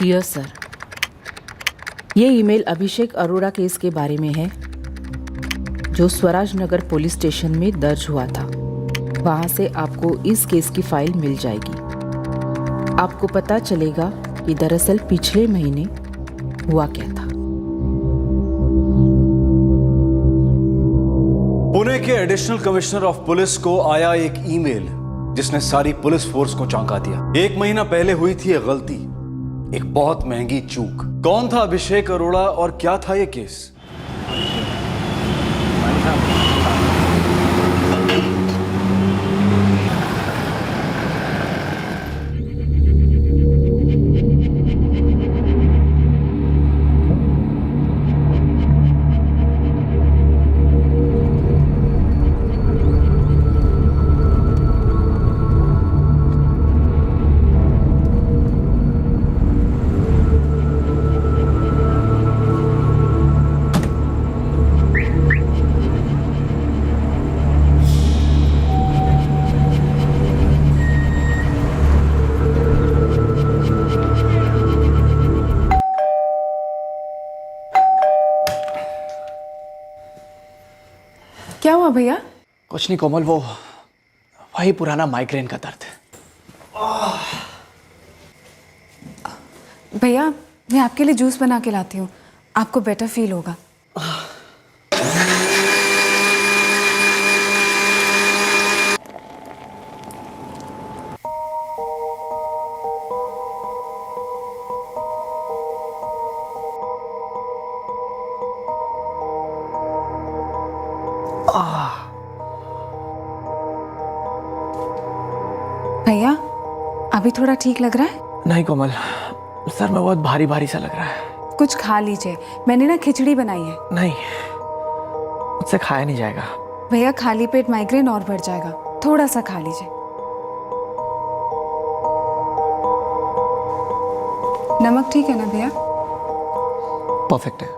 Dear sir, ये email अभिषेक Arora case के बारे में है जो स्वराज नगर पुलिस स्टेशन में दर्ज हुआ था। वहां से आपको इस केस की फाइल मिल जाएगी। आपको पता चलेगा कि दरअसल पिछले महीने हुआ क्या था। पुणे के एडिशनल कमिश्नर ऑफ पुलिस को आया एक ईमेल जिसने सारी पुलिस फोर्स को चौंका दिया। 1 महीना पहले हुई थी एक गलती, एक बहुत महंगी चूक। कौन था अभिषेक अरोड़ा और क्या था ये केस? क्या हुआ भैया? कुछ नहीं कोमल, वो वही पुराना माइग्रेन का दर्द। भैया मैं आपके लिए जूस बना के लाती हूँ, आपको बेटर फील होगा। भैया अभी थोड़ा ठीक लग रहा है? नहीं कोमल, सर में बहुत भारी भारी सा लग रहा है। कुछ खा लीजिए, मैंने ना खिचड़ी बनाई है। नहीं, मुझसे खाया नहीं जाएगा। भैया खाली पेट माइग्रेन और बढ़ जाएगा, थोड़ा सा खा लीजिए। नमक ठीक है ना भैया? परफेक्ट है।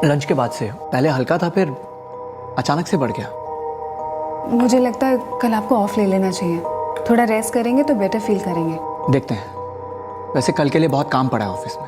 लंच के बाद से पहले हल्का था, फिर अचानक से बढ़ गया। मुझे लगता है कल आपको ऑफ ले लेना चाहिए, थोड़ा रेस्ट करेंगे तो बेटर फील करेंगे। देखते हैं, वैसे कल के लिए बहुत काम पड़ा है ऑफिस में।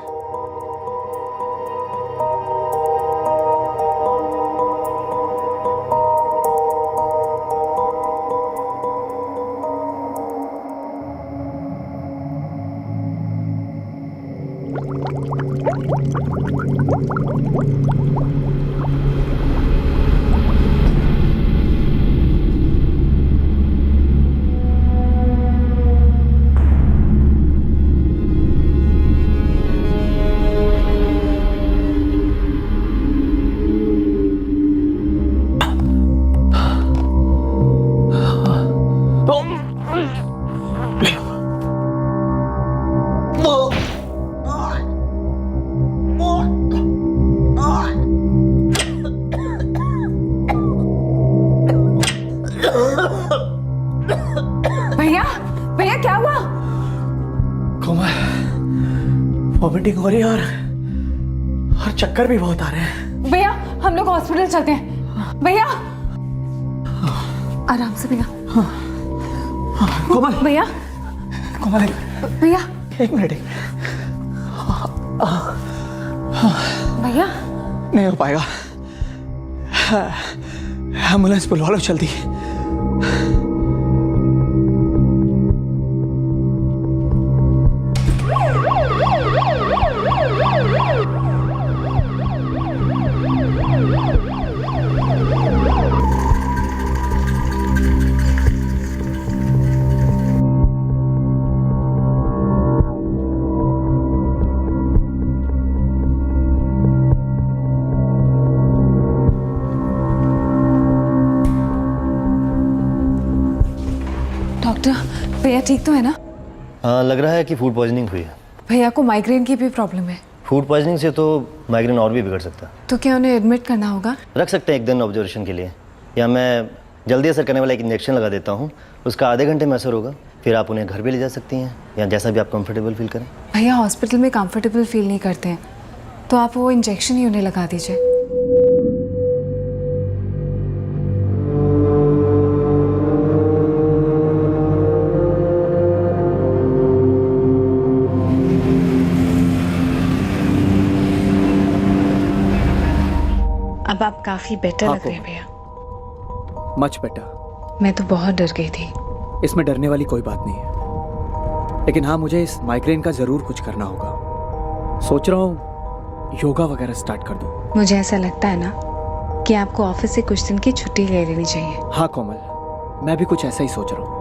भैया भैया क्या हुआ? कोमल, वॉमिटिंग हो रही है और चक्कर भी बहुत आ रहे हैं। भैया हम लोग हॉस्पिटल चलते हैं। भैया आराम से भैया। कोमल, भैया कोमल भैया 1 मिनट। भैया नहीं हो पाएगा, एम्बुलेंस बुलवा लो जल्दी। डॉक्टर, भैया ठीक तो है ना? हाँ, लग रहा है कि फूड पॉइजनिंग हुई है। भैया को माइग्रेन की भी प्रॉब्लम है। फूड पॉइजनिंग से तो माइग्रेन और भी बिगड़ सकता है। तो क्या उन्हें एडमिट करना होगा? रख सकते हैं 1 दिन ऑब्जर्वेशन के लिए, या मैं जल्दी असर करने वाला एक इंजेक्शन लगा देता हूँ, उसका आधे घंटे में असर होगा। फिर आप उन्हें घर भी ले जा सकती हैं, या जैसा भी आप कंफर्टेबल फील करें। भैया हॉस्पिटल में कंफर्टेबल फील नहीं करते हैं, तो आप वो इंजेक्शन ही उन्हें लगा दीजिए। काफी बेटर हाँ, लग रहे हैं भैया। Much better. मैं तो बहुत डर गई थी। इसमें डरने वाली कोई बात नहीं है, लेकिन हाँ मुझे इस माइग्रेन का ज़रूर कुछ करना होगा। सोच रहा हूँ योगा वगैरह स्टार्ट कर दूँ। मुझे ऐसा लगता है ना कि आपको ऑफिस से कुछ दिन की छुट्टी ले लेनी चाहिए। हाँ कोमल, मैं भी कुछ ऐसा ही सोच रहा हूँ।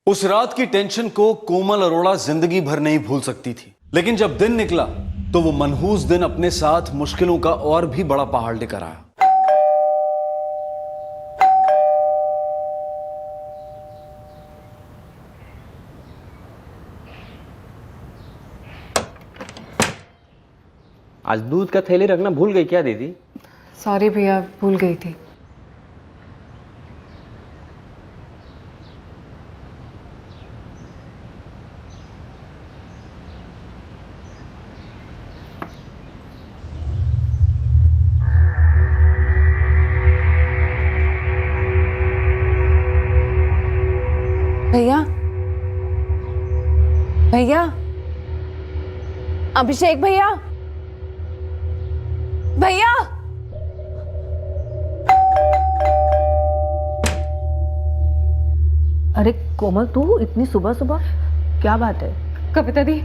उस रात की टेंशन को कोमल अरोड़ा जिंदगी भर नहीं भूल सकती थी, लेकिन जब दिन निकला तो वो मनहूस दिन अपने साथ मुश्किलों का और भी बड़ा पहाड़ लेकर आया। आज दूध का थैली रखना भूल गई क्या दीदी? सॉरी भैया, भूल गई थी। भैया, भैया, अभिषेक भैया, भैया, अरे कोमल, तू इतनी सुबह सुबह, क्या बात है? कविता दी,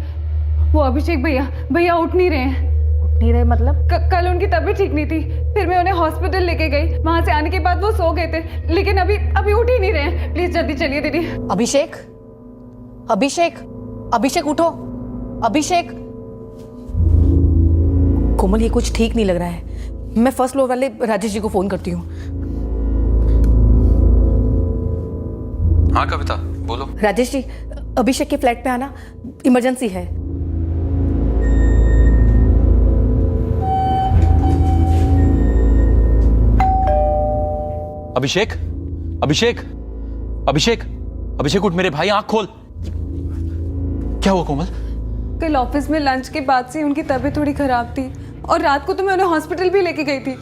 वो अभिषेक भैया भैया उठ नहीं रहे हैं। उठ नहीं रहे मतलब? कल उनकी तबीयत ठीक नहीं थी, फिर मैं उन्हें हॉस्पिटल लेके गई। वहां से आने के बाद वो सो गए थे, लेकिन अभी उठ ही नहीं रहे हैं। प्लीज जल्दी चलिए दीदी। अभिषेक, अभिषेक, अभिषेक उठो, अभिषेक। कोमल, ये कुछ ठीक नहीं लग रहा है। मैं फर्स्ट फ्लोर वाले राजेश जी को फोन करती हूँ। हाँ कविता, बोलो। राजेश जी, अभिषेक के फ्लैट पे आना, इमरजेंसी है। अभिषेक, अभिषेक, अभिषेक, अभिषेक उठ मेरे भाई, आंख खोल। क्या हुआ कोमल? कल ऑफिस में लंच के बाद से उनकी तबीयत थोड़ी खराब थी और रात को तो मैं उन्हें हॉस्पिटल भी लेके गई थी।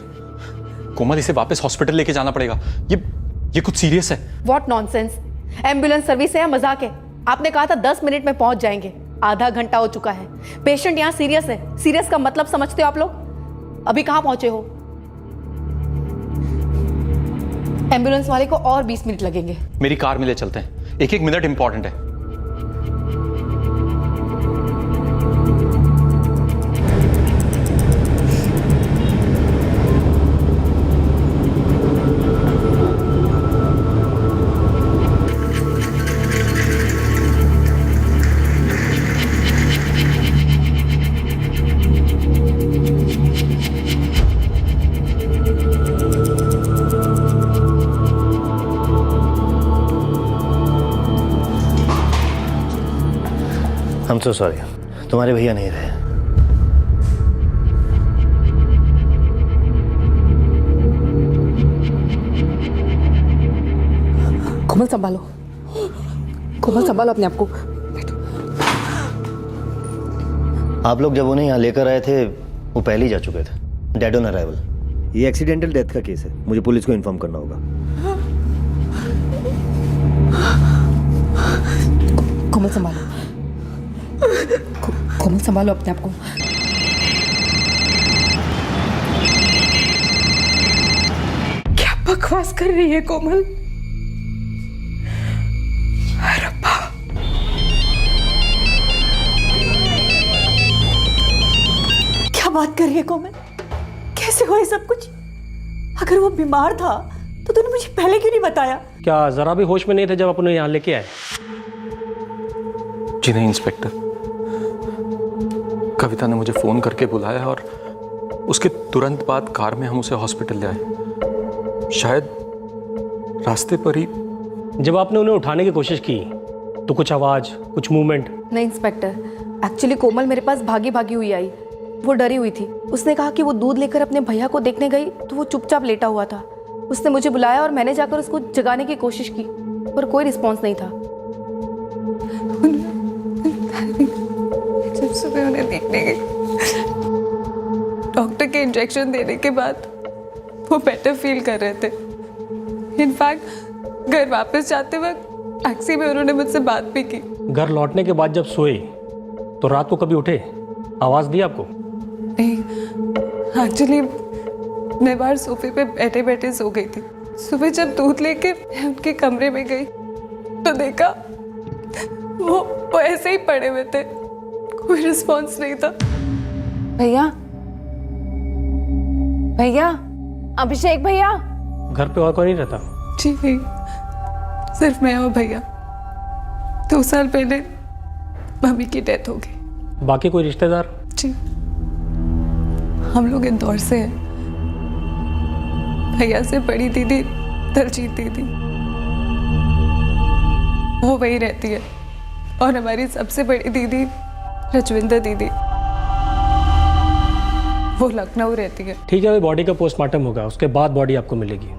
कोमल, इसे वापस हॉस्पिटल लेके जाना पड़ेगा। ये कुछ सीरियस है। What nonsense! एम्बुलेंस सर्विस है या मजाक है? आपने कहा था 10 मिनट में पहुंच जाएंगे, आधा घंटा हो चुका है। पेशेंट यहाँ सीरियस है। सीरियस का मतलब समझते हो आप लोग? अभी कहाँ पहुंचे हो? एम्बुलेंस वाले को और 20 मिनट लगेंगे। मेरी कार में ले चलते हैं, एक एक मिनट इंपॉर्टेंट है। I'm so sorry, तुम्हारे भैया नहीं रहे। कोमल संभालो, कोमल संभालो अपने आप को। आप लोग जब उन्हें यहाँ लेकर आए थे वो पहले ही जा चुके थे, डेड ऑन अराइवल। ये एक्सीडेंटल डेथ का केस है, मुझे पुलिस को इन्फॉर्म करना होगा। कोमल संभालो, कोमल संभालो अपने आप को। क्या बकवास कर रही है कोमल? रब्बा, क्या बात कर रही है कोमल? कैसे हुआ ये सब कुछ? अगर वो बीमार था तो तूने मुझे पहले क्यों नहीं बताया? क्या जरा भी होश में नहीं थे जब आप उन्हें यहाँ लेके आए? जी नहीं इंस्पेक्टर, कविता ने मुझे फोन करके बुलाया और उसके तुरंत बाद कार में हम उसे हॉस्पिटल ले आए। शायद रास्ते पर ही जब आपने उन्हें उठाने की कोशिश की तो कुछ आवाज़, कुछ मूवमेंट? नहीं इंस्पेक्टर, एक्चुअली कोमल मेरे पास भागी भागी हुई आई। वो डरी हुई थी। उसने कहा कि वो दूध लेकर अपने भैया को देखने गई तो वो चुपचाप लेटा हुआ था। उसने मुझे बुलाया और मैंने जाकर उसको जगाने की कोशिश की, पर कोई रिस्पॉन्स नहीं था। जब सुबह उन्हें देखने गई, डॉक्टर के इंजेक्शन देने के बाद वो बेटर फील कर रहे थे। इनफैक्ट घर वापस जाते वक्त टैक्सी में उन्होंने मुझसे बात भी की। घर लौटने के बाद जब सोए तो रात को कभी उठे? आवाज़ दी आपको? नहीं, एक्चुअली मैं बाहर सोफे पे बैठे बैठे सो गई थी। सुबह जब दूध लेके मैं उनके कमरे में गई तो देखा वो ऐसे ही पड़े हुए थे, कोई रिस्पॉन्स नहीं था। भैया, भैया, अभिषेक भैया। घर पे और कोई नहीं रहता? जी नहीं, सिर्फ मैं और भैया। 2 साल पहले मम्मी की डेथ हो गई। बाकी कोई रिश्तेदार? जी, हम लोग इंदौर से हैं। भैया से बड़ी दीदी दलजीत दीदी, वो वही रहती है, और हमारी सबसे बड़ी दीदी रजविंदर दीदी, वो लखनऊ रहती है। ठीक है, बॉडी का पोस्टमार्टम होगा, उसके बाद बॉडी आपको मिलेगी।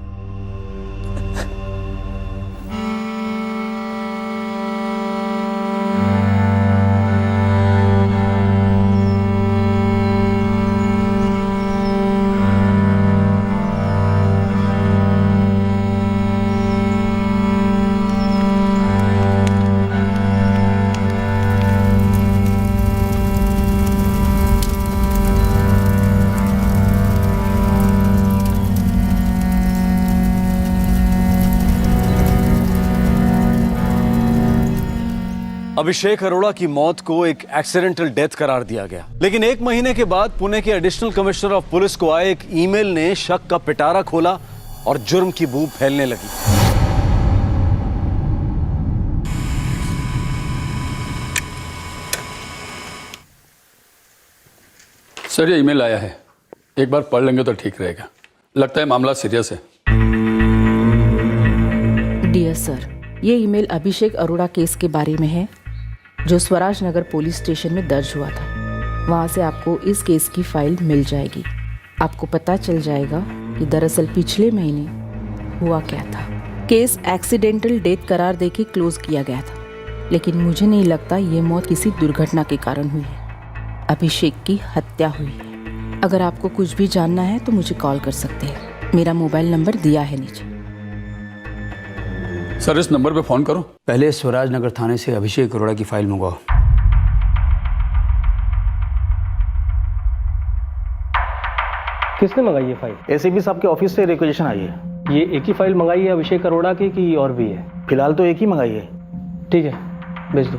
अभिषेक अरोड़ा की मौत को एक एक्सीडेंटल डेथ करार दिया गया, लेकिन 1 महीने के बाद पुणे के एडिशनल कमिश्नर ऑफ पुलिस को आए एक ईमेल ने शक का पिटारा खोला और जुर्म की बू फैलने लगी। सर, ये ईमेल आया है, एक बार पढ़ लेंगे तो ठीक रहेगा। लगता है मामला सीरियस है। डियर सर, ये ईमेल अभिषेक अरोड़ा केस के बारे में है जो स्वराज नगर पुलिस स्टेशन में दर्ज हुआ था। वहाँ से आपको इस केस की फाइल मिल जाएगी। आपको पता चल जाएगा कि दरअसल पिछले महीने हुआ क्या था। केस एक्सीडेंटल डेथ करार देके क्लोज किया गया था, लेकिन मुझे नहीं लगता ये मौत किसी दुर्घटना के कारण हुई है। अभिषेक की हत्या हुई है। अगर आपको कुछ भी जानना है तो मुझे कॉल कर सकते हैं। मेरा मोबाइल नंबर दिया है नीचे। सर, इस नंबर पे फोन करो। पहले स्वराज नगर थाने से अभिषेक अरोड़ा की फाइल मंगवाओ। किसने मंगाई ये फाइल? एसीपी साहब के ऑफिस से रिक्वेजिशन आई है। ये एक ही फाइल मंगाई है अभिषेक अरोड़ा की कि और भी है? फिलहाल तो एक ही मंगाई है। ठीक है, भेज दो।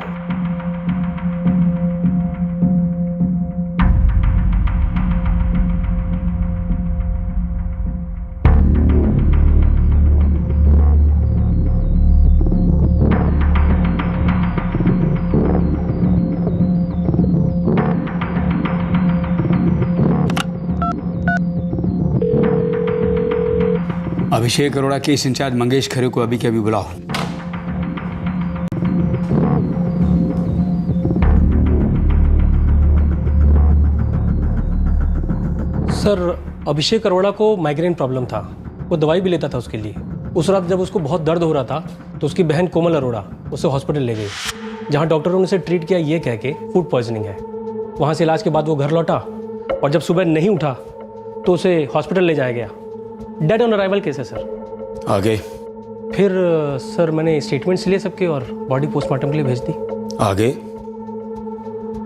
अभिषेक अरोड़ा केस इंचार्ज मंगेश खरे को अभी के अभी बुलाओ। सर, अभिषेक अरोड़ा को माइग्रेन प्रॉब्लम था, वो दवाई भी लेता था उसके लिए। उस रात जब उसको बहुत दर्द हो रहा था तो उसकी बहन कोमल अरोड़ा उसे हॉस्पिटल ले गई, जहां डॉक्टरों ने उसे ट्रीट किया ये कह के फूड पॉइजनिंग है। वहां से इलाज के बाद वो घर लौटा और जब सुबह नहीं उठा तो उसे हॉस्पिटल ले जाया गया। डेड ऑन अराइवल केस है सर। आगे? फिर सर मैंने स्टेटमेंट्स लिए सबके और बॉडी पोस्टमार्टम के लिए भेज दी। आगे?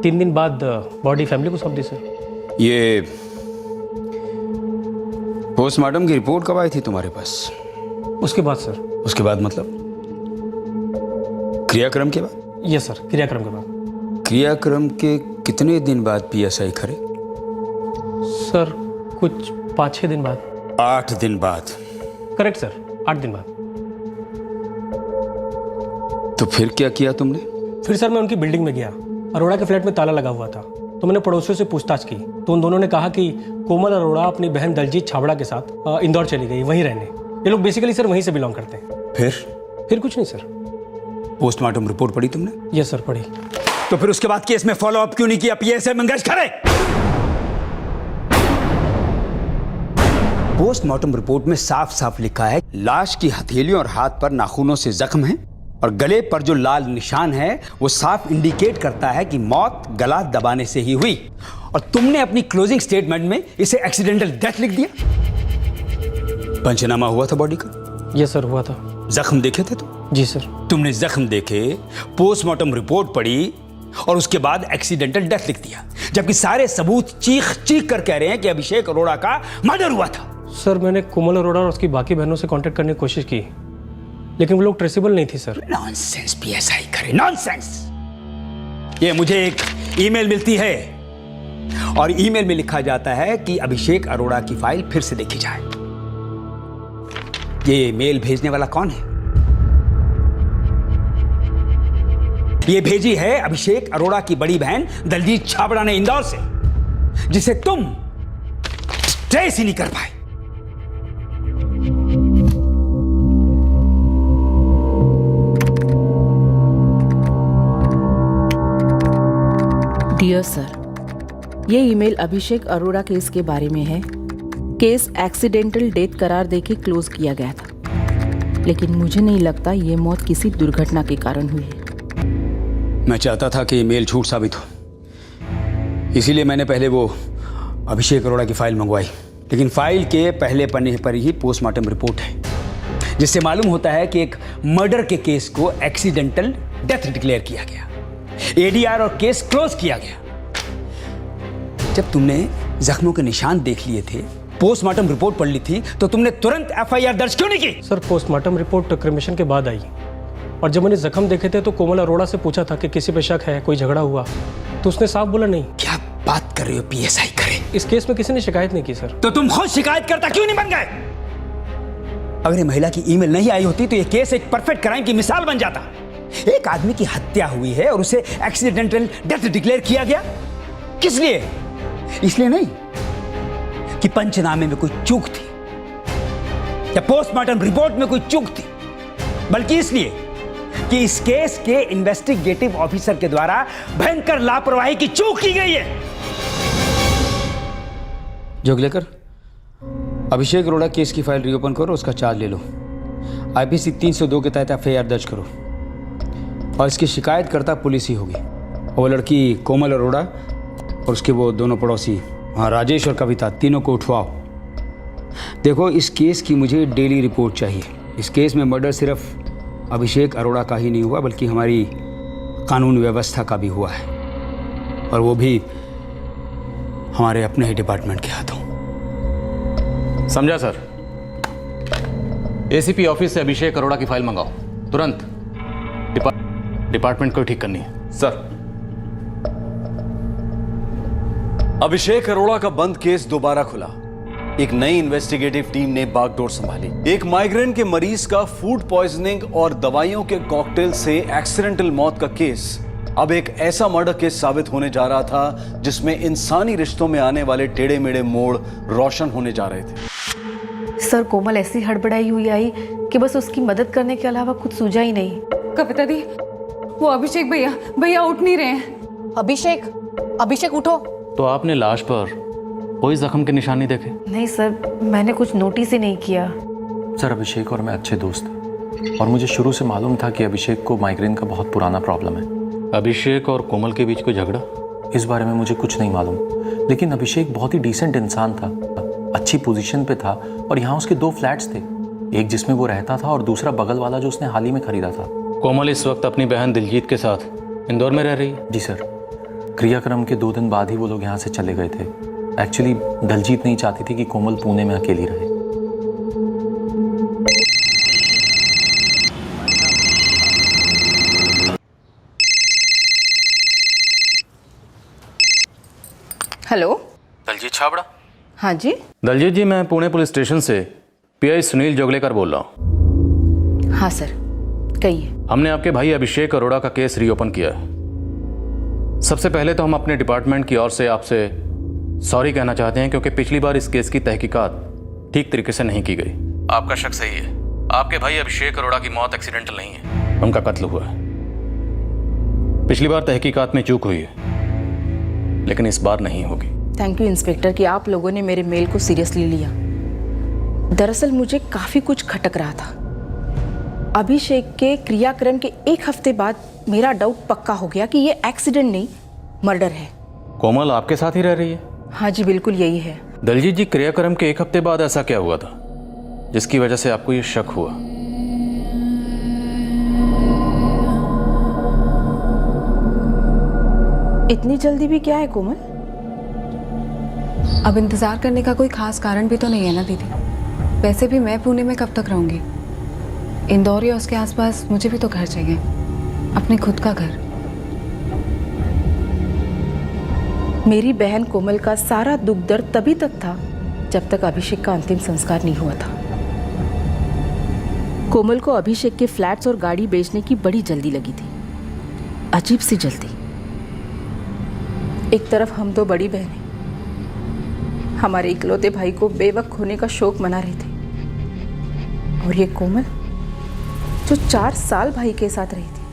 3 दिन बाद बॉडी फैमिली को सौंप दी सर। ये पोस्टमार्टम की रिपोर्ट कब आई थी तुम्हारे पास? उसके बाद सर। उसके बाद मतलब क्रियाक्रम के बाद? यस सर, क्रियाक्रम के बाद। क्रियाक्रम के कितने दिन बाद पीएसआई खरे? सर कुछ 5-6 दिन बाद। 8 दिन बाद? करेक्ट सर, 8 दिन बाद। तो फिर क्या किया तुमने? फिर सर मैं उनकी बिल्डिंग में गया। अरोड़ा के फ्लैट में ताला लगा हुआ था, तो मैंने पड़ोसियों से पूछताछ की तो उन दोनों ने कहा कि कोमल अरोड़ा अपनी बहन दलजीत छाबड़ा के साथ इंदौर चली गई, वहीं रहने। ये लोग बेसिकली सर वहीं से बिलोंग करते हैं। फिर कुछ नहीं सर। पोस्टमार्टम रिपोर्ट पढ़ी तुमने? यस सर, पढ़ी। तो फिर उसके बाद केस में फॉलो अप क्यों नहीं किया पीएसआई मंगेश खरे? पोस्टमार्टम रिपोर्ट में साफ साफ लिखा है लाश की हथेलियों और हाथ पर नाखूनों से जख्म है और गले पर जो लाल निशान है वो साफ इंडिकेट करता है कि मौत गला दबाने से ही हुई। और तुमने अपनी क्लोजिंग स्टेटमेंट में इसे एक्सीडेंटल डेथ लिख दिया। पंचनामा हुआ था बॉडी का? यस सर, हुआ था। जख्म देखे थे तुम? जी सर। तुमने जख्म देखे, पोस्टमार्टम रिपोर्ट पढ़ी और उसके बाद एक्सीडेंटल डेथ लिख दिया, जबकि सारे सबूत चीख चीख कर कह रहे हैं कि अभिषेक अरोड़ा का मर्डर हुआ था। सर, मैंने कोमल अरोड़ा और उसकी बाकी बहनों से कांटेक्ट करने की कोशिश की, लेकिन वो लोग ट्रेसेबल नहीं थी सर। नॉनसेंस पीएसआई करे, नॉनसेंस। ये मुझे एक ईमेल मिलती है और ईमेल में लिखा जाता है कि अभिषेक अरोड़ा की फाइल फिर से देखी जाए। ये मेल भेजने वाला कौन है? ये भेजी है अभिषेक अरोड़ा की बड़ी बहन दलजीत छाबड़ा ने इंदौर से, जिसे तुम ट्रेस ही नहीं कर पाए। डियर सर, ये ईमेल अभिषेक अरोड़ा केस के बारे में है। केस एक्सीडेंटल डेथ करार देके क्लोज किया गया था, लेकिन मुझे नहीं लगता ये मौत किसी दुर्घटना के कारण हुई है। मैं चाहता था कि मेल झूठ साबित हो, इसीलिए मैंने पहले वो अभिषेक अरोड़ा की फाइल मंगवाई। लेकिन फाइल के पहले पन्ने पर ही पोस्टमार्टम रिपोर्ट है, जिससे मालूम होता है कि एक मर्डर के केस को एक्सीडेंटल डेथ डिक्लेयर किया गया, एडीआर और केस क्लोज किया गया। जब तुमने जख्मों के निशान देख लिए थे, पोस्टमार्टम रिपोर्ट पढ़ ली थी, तो तुमने तुरंत एफआईआर दर्ज क्यों नहीं की? सर, पोस्टमार्टम रिपोर्ट क्रिमेशन के बाद आई, और जब मैंने जख्म देखे थे तो कोमल अरोड़ा से पूछा था कि किसी पे शक है, कोई झगड़ा हुआ, तो उसने साफ बोला नहीं। क्या बात कर रहे हो पीएसआई करे? इस केस में किसी ने शिकायत नहीं की सर। तो तुम खुद शिकायत करता क्यों नहीं बन गए? अगर ये महिला की ईमेल नहीं आई होती तो ये केस एक परफेक्ट क्राइम की मिसाल बन जाता। एक आदमी की हत्या हुई है और उसे एक्सीडेंटल डेथ डिक्लेयर किया गया। किस लिए? इसलिए नहीं कि पंचनामे में कोई चूक थी या पोस्टमार्टम रिपोर्ट में कोई चूक थी, बल्कि इसलिए कि इस केस के इन्वेस्टिगेटिव ऑफिसर के द्वारा भयंकर लापरवाही की चूक की गई है। जोगलेकर, अभिषेक अरोड़ा केस की फाइल रीओपन करो, उसका चार्ज ले लो। आईपीसी 302 के तहत एफआईआर दर्ज करो और इसकी शिकायतकर्ता पुलिस ही होगी। वो लड़की कोमल अरोड़ा और उसके वो दोनों पड़ोसी, हाँ, राजेश और कविता, तीनों को उठवाओ। देखो, इस केस की मुझे डेली रिपोर्ट चाहिए। इस केस में मर्डर सिर्फ अभिषेक अरोड़ा का ही नहीं हुआ, बल्कि हमारी कानून व्यवस्था का भी हुआ है, और वो भी हमारे अपने ही डिपार्टमेंट के हाथों। समझा सर। एसीपी ऑफिस से अभिषेक अरोड़ा की फाइल मंगाओ तुरंत। डिपार्टमेंट को ठीक करनी है सर। अभिषेक अरोड़ा का बंद केस दोबारा खुला। एक नई इन्वेस्टिगेटिव टीम ने बागडोर संभाली। एक माइग्रेन के मरीज का फूड पॉइजनिंग और दवाइयों के कॉकटेल से एक्सीडेंटल मौत का केस अब एक ऐसा मर्डर केस साबित होने जा रहा था जिसमें इंसानी रिश्तों में आने वाले टेढ़े मेढ़े मोड़ रोशन होने जा रहे थे। सर, कोमल ऐसी हड़बड़ाई हुई आई कि बस उसकी मदद करने के अलावा कुछ सूझा ही नहीं। कविता दी, वो अभिषेक भैया उठ नहीं रहे हैं। अभिषेक उठो। तो आपने लाश पर कोई जख्म के निशान नहीं देखे? नहीं सर, मैंने कुछ नोटिस ही नहीं किया। सर, अभिषेक और मैं अच्छे दोस्त हैं और मुझे शुरू से मालूम था कि अभिषेक को माइग्रेन का बहुत पुराना प्रॉब्लम है। अभिषेक और कोमल के बीच कोई झगड़ा? इस बारे में मुझे कुछ नहीं मालूम, लेकिन अभिषेक बहुत ही डिसेंट इंसान था, अच्छी पोजीशन पे था, और यहाँ उसके 2 फ्लैट्स थे, एक जिसमें वो रहता था और दूसरा बगल वाला जो उसने हाल ही में खरीदा था। कोमल इस वक्त अपनी बहन दिलजीत के साथ इंदौर में रह रही है? जी सर, क्रियाक्रम के 2 दिन बाद ही वो लोग यहाँ से चले गए थे। एक्चुअली दिलजीत नहीं चाहती थी कि कोमल पुणे में अकेली रहे। हेलो, दलजीत छाबड़ा? हाँ जी। दलजीत जी, मैं पुणे पुलिस स्टेशन से पीआई सुनील जोगलेकर बोल रहा हूँ। हाँ सर, कहिए। हमने आपके भाई अभिषेक अरोड़ा का केस रीओपन किया है। सबसे पहले तो हम अपने डिपार्टमेंट की ओर से आपसे सॉरी कहना चाहते हैं, क्योंकि पिछली बार इस केस की तहकीकात ठीक तरीके से नहीं की गई। आपका शक सही है, आपके भाई अभिषेक अरोड़ा की मौत एक्सीडेंटल नहीं है, उनका कत्ल हुआ है। पिछली बार तहकीकात में चूक हुई है, लेकिन इस बार नहीं होगी। थैंक यू इंस्पेक्टर कि आप लोगों ने मेरे मेल को सीरियसली लिया। दरअसल मुझे काफी कुछ खटक रहा था। अभिषेक के क्रियाक्रम के एक हफ्ते बाद मेरा डाउट पक्का हो गया कि ये एक्सीडेंट नहीं, मर्डर है। कोमल आपके साथ ही रह रही है? हाँ जी, बिल्कुल यही है। दलजीत जी, क्रियाक्रम के एक हफ्ते बाद ऐसा क्या हुआ था जिसकी वजह से आपको ये शक हुआ? इतनी जल्दी भी क्या है कोमल? अब इंतज़ार करने का कोई खास कारण भी तो नहीं है ना दीदी। वैसे भी मैं पुणे में कब तक रहूँगी? इंदौर या उसके आसपास मुझे भी तो घर चाहिए, अपने खुद का घर। मेरी बहन कोमल का सारा दुख दर्द तभी तक था जब तक अभिषेक का अंतिम संस्कार नहीं हुआ था। कोमल को अभिषेक के फ्लैट्स और गाड़ी बेचने की बड़ी जल्दी लगी थी, अजीब सी जल्दी। एक तरफ हम दो बड़ी बहनें हमारे इकलौते भाई को बेवक्त होने का शौक मना रहे थे, और ये कोमल जो 4 साल भाई के साथ रही थी,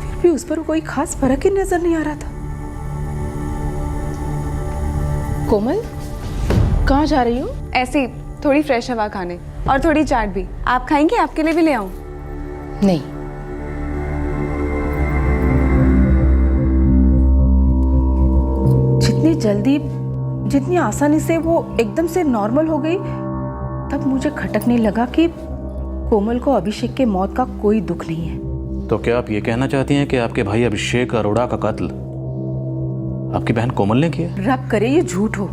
फिर भी उस पर कोई खास फर्क ही नजर नहीं आ रहा था। कोमल, कहाँ जा रही हो? ऐसे ही थोड़ी फ्रेश हवा खाने, और थोड़ी चाट भी। आप खाएंगे? आपके लिए भी ले आऊं? नहीं। जितनी जल्दी, जितनी आसानी से वो एकदम से नॉर्मल हो गई, तब मुझे खटकने लगा कि कोमल को अभिषेक के मौत का कोई दुख नहीं है। तो क्या आप ये कहना चाहती हैं कि आपके भाई अभिषेक अरोड़ा का कत्ल आपकी बहन कोमल ने किया? रब करे ये झूठ हो।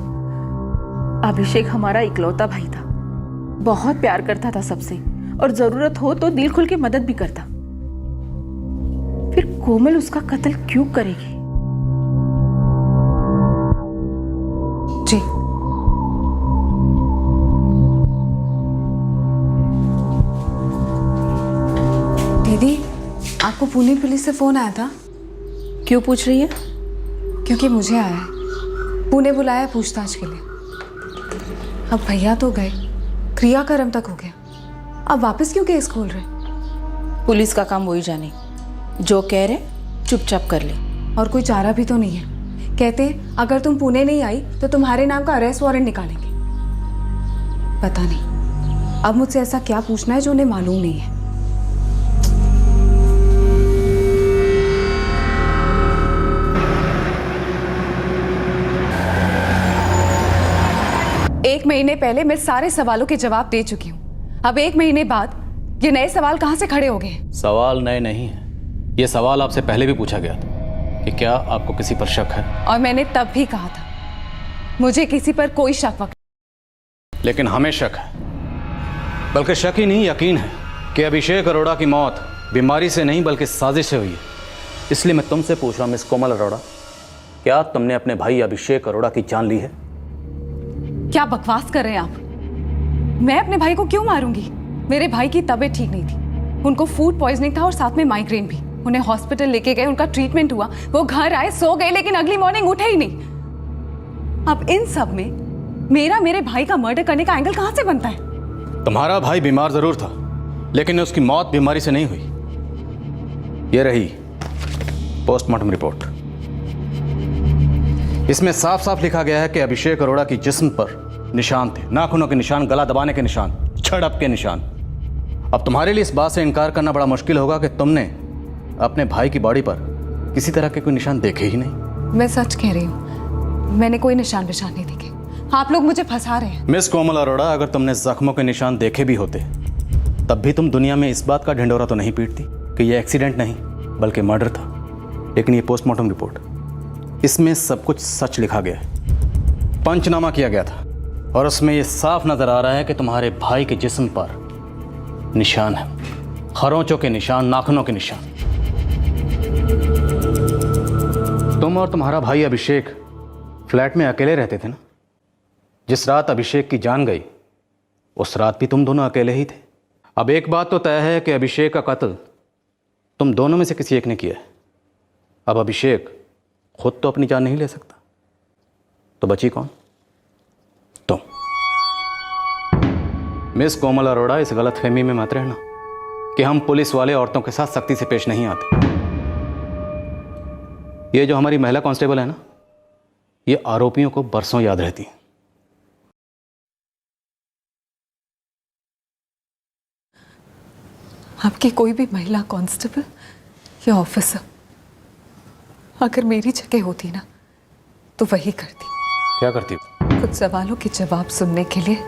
अभिषेक हमारा इकलौता भाई था, बहुत प्यार करता था सबसे, और जरूरत हो तो दिल खुल के मदद भी करता। फिर कोमल उसका कत्ल क्यों करेगी? जी। दीदी, आपको पुणे पुलिस से फोन आया था? क्यों पूछ रही है? क्योंकि मुझे आया है, पुणे बुलाया पूछताछ के लिए। अब भैया तो गए, क्रियाक्रम तक हो गया, अब वापस क्यों केस खोल रहे? पुलिस का काम वही जाने, जो कह रहे चुपचाप कर ले। और कोई चारा भी तो नहीं है। कहते हैं अगर तुम पुणे नहीं आई तो तुम्हारे नाम का अरेस्ट वारंट निकालेंगे। पता नहीं अब मुझसे ऐसा क्या पूछना है जो उन्हें मालूम नहीं है। एक महीने पहले मैं सारे सवालों के जवाब दे चुकी हूँ। अब 1 महीने बाद ये नए सवाल कहाँ से खड़े हो गए? सवाल नए नहीं है, ये सवाल आपसे पहले भी पूछा गया था कि क्या आपको किसी पर शक है, और मैंने तब भी कहा था मुझे किसी पर कोई शक वक्त। लेकिन हमें शक है, बल्कि शक ही नहीं यकीन है कि अभिषेक अरोड़ा की मौत बीमारी से नहीं बल्कि साजिश से हुई है। इसलिए मैं तुमसे पूछ रहा हूँ मिस कोमल अरोड़ा, क्या तुमने अपने भाई अभिषेक अरोड़ा की जान ली है? क्या बकवास कर रहे हैं आप? मैं अपने भाई को क्यों मारूंगी? मेरे भाई की तबीयत ठीक नहीं थी, उनको फूड पॉइजनिंग था और साथ में माइग्रेन भी। उन्हें हॉस्पिटल लेके गए, उनका ट्रीटमेंट हुआ, वो घर आए, सो गए, लेकिन अगली मॉर्निंग उठे ही नहीं। अब इन सब में मेरे भाई का मर्डर करने का एंगल कहां से बनता है? तुम्हारा भाई बीमार जरूर था, लेकिन उसकी मौत बीमारी से नहीं हुई। ये रही पोस्टमार्टम रिपोर्ट। इसमें साफ साफ लिखा गया है कि अभिषेक अरोड़ा की जिस्म पर निशान थे, नाखूनों के निशान, गला दबाने के निशान, झड़प के निशान। अब तुम्हारे लिए इस बात से इनकार करना बड़ा मुश्किल होगा कि तुमने अपने भाई की बॉडी पर किसी तरह के कोई निशान देखे ही नहीं। मैं सच कह रही हूँ, मैंने कोई निशान नहीं देखे। आप लोग मुझे फंसा रहे हैं। मिस कोमल अरोड़ा, अगर तुमने जख्मों के निशान देखे भी होते तब भी तुम दुनिया में इस बात का ढिंढोरा तो नहीं पीटती कि यह एक्सीडेंट नहीं बल्कि मर्डर था। लेकिन ये पोस्टमार्टम रिपोर्ट, इसमें सब कुछ सच लिखा गया है, पंचनामा किया गया था, और उसमें यह साफ नजर आ रहा है कि तुम्हारे भाई के जिस्म पर निशान है, खरोंचों के निशान, नाखूनों के निशान। तुम और तुम्हारा भाई अभिषेक फ्लैट में अकेले रहते थे ना? जिस रात अभिषेक की जान गई उस रात भी तुम दोनों अकेले ही थे। अब एक बात तो तय है कि अभिषेक का कत्ल तुम दोनों में से किसी एक ने किया है। अब अभिषेक खुद तो अपनी जान नहीं ले सकता, तो बची कौन? तुम। मिस कोमल अरोड़ा, इस गलतफहमी में मत रहना कि हम पुलिस वाले औरतों के साथ सख्ती से पेश नहीं आते। ये जो हमारी महिला कांस्टेबल है ना, ये आरोपियों को बरसों याद रहती है। आपकी कोई भी महिला कांस्टेबल या ऑफिसर अगर मेरी जगह होती ना तो वही करती। क्या करती? कुछ सवालों के जवाब सुनने के लिए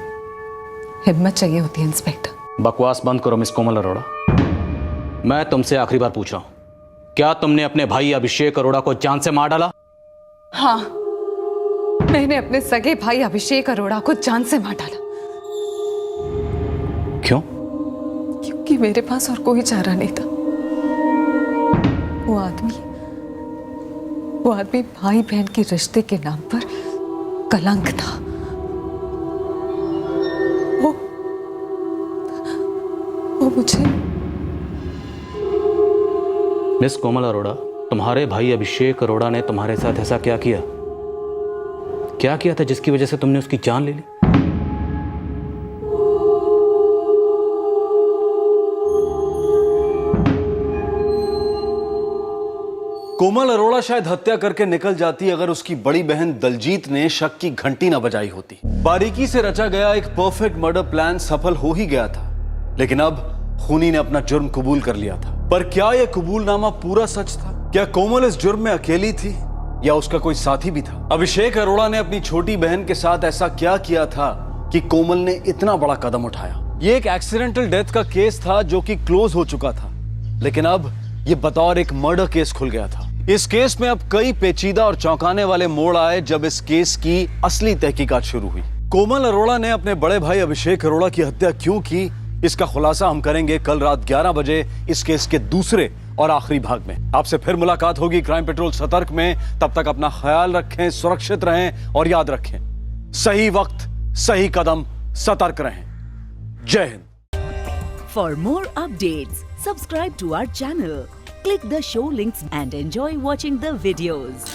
हिम्मत चाहिए होती है इंस्पेक्टर। बकवास बंद करो मिस कोमल अरोड़ा। मैं तुमसे आखिरी बार पूछ रहा हूं, क्या तुमने अपने भाई अभिषेक अरोड़ा को जान से मार डाला? हाँ, मैंने अपने सगे भाई अभिषेक अरोड़ा को जान से मार डाला। क्यों? क्योंकि मेरे पास और कोई चारा नहीं था। वो आदमी भाई बहन के रिश्ते के नाम पर कलंक था। वो मुझे। मिस कोमल अरोड़ा, तुम्हारे भाई अभिषेक अरोड़ा ने तुम्हारे साथ ऐसा क्या किया? क्या किया था जिसकी वजह से तुमने उसकी जान ले ली? कोमल अरोड़ा शायद हत्या करके निकल जाती अगर उसकी बड़ी बहन दलजीत ने शक की घंटी न बजाई होती। बारीकी से रचा गया एक परफेक्ट मर्डर प्लान सफल हो ही गया था, लेकिन अब खूनी ने अपना जुर्म कबूल कर लिया था। पर क्या यह कबूलनामा पूरा सच था? क्या कोमल इस जुर्म में अकेली थी या उसका कोई साथी भी था? अभिषेक अरोड़ा ने अपनी छोटी बहन के साथ ऐसा क्या किया था कि कोमल ने इतना बड़ा कदम उठाया? यह एक एक्सीडेंटल डेथ का केस था जो कि क्लोज हो चुका था, लेकिन अब यह बतौर एक मर्डर केस खुल गया था। इस केस में अब कई पेचीदा और चौंकाने वाले मोड़ आए जब इस केस की असली तहकीकात शुरू हुई। कोमल अरोड़ा ने अपने बड़े भाई अभिषेक अरोड़ा की हत्या क्यों की, इसका खुलासा हम करेंगे कल रात 11 बजे इस केस के दूसरे और आखिरी भाग में। आपसे फिर मुलाकात होगी क्राइम पेट्रोल सतर्क में। तब तक अपना ख्याल रखें, सुरक्षित रहें और याद रखें, सही वक्त सही कदम, सतर्क रहें। जय Hind. For more updates subscribe to our channel, click the show links and enjoy watching the videos.